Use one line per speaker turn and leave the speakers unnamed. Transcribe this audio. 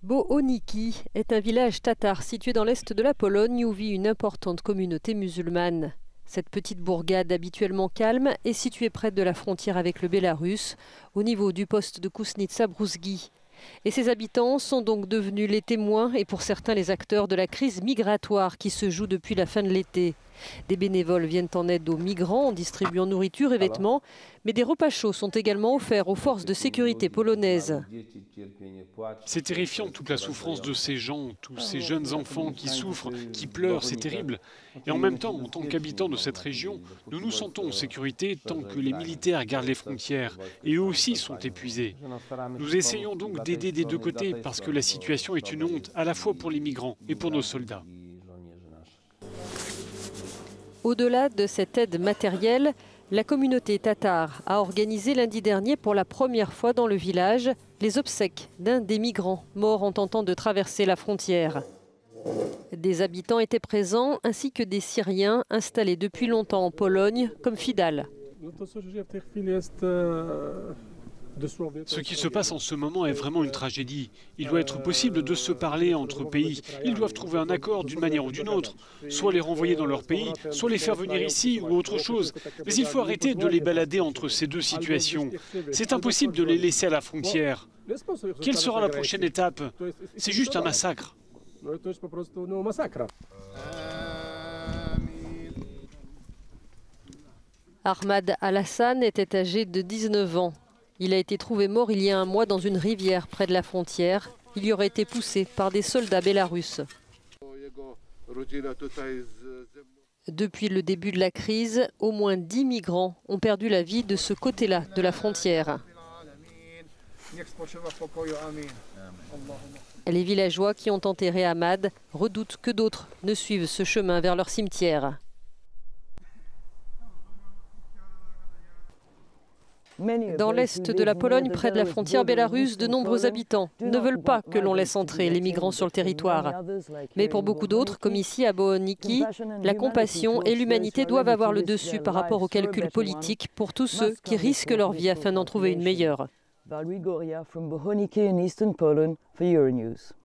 Bohoniki est un village tatar situé dans l'est de la Pologne où vit une importante communauté musulmane. Cette petite bourgade habituellement calme est située près de la frontière avec le Bélarus, au niveau du poste de Kousnitsa-Brouski. Et ses habitants sont donc devenus les témoins et pour certains les acteurs de la crise migratoire qui se joue depuis la fin de l'été. Des bénévoles viennent en aide aux migrants en distribuant nourriture et vêtements, mais des repas chauds sont également offerts aux forces de sécurité polonaises.
C'est terrifiant, toute la souffrance de ces gens, tous ces jeunes enfants qui souffrent, qui pleurent, c'est terrible. Et en même temps, en tant qu'habitants de cette région, nous nous sentons en sécurité tant que les militaires gardent les frontières et eux aussi sont épuisés. Nous essayons donc d'aider des deux côtés parce que la situation est une honte à la fois pour les migrants et pour nos soldats.
Au-delà de cette aide matérielle, la communauté tatare a organisé lundi dernier pour la première fois dans le village les obsèques d'un des migrants morts en tentant de traverser la frontière. Des habitants étaient présents ainsi que des Syriens installés depuis longtemps en Pologne comme Fidal.
Ce qui se passe en ce moment est vraiment une tragédie. Il doit être possible de se parler entre pays. Ils doivent trouver un accord d'une manière ou d'une autre. Soit les renvoyer dans leur pays, soit les faire venir ici ou autre chose. Mais il faut arrêter de les balader entre ces deux situations. C'est impossible de les laisser à la frontière. Quelle sera la prochaine étape? C'est juste un massacre.
Ahmad Al-Hassan était âgé de 19 ans. Il a été trouvé mort il y a un mois dans une rivière près de la frontière. Il y aurait été poussé par des soldats bélarusses. Depuis le début de la crise, au moins 10 migrants ont perdu la vie de ce côté-là de la frontière. Les villageois qui ont enterré Ahmad redoutent que d'autres ne suivent ce chemin vers leur cimetière. Dans l'est de la Pologne, près de la frontière bélarusse, de nombreux habitants ne veulent pas que l'on laisse entrer les migrants sur le territoire. Mais pour beaucoup d'autres, comme ici à Bohoniki, la compassion et l'humanité doivent avoir le dessus par rapport aux calculs politiques pour tous ceux qui risquent leur vie afin d'en trouver une meilleure.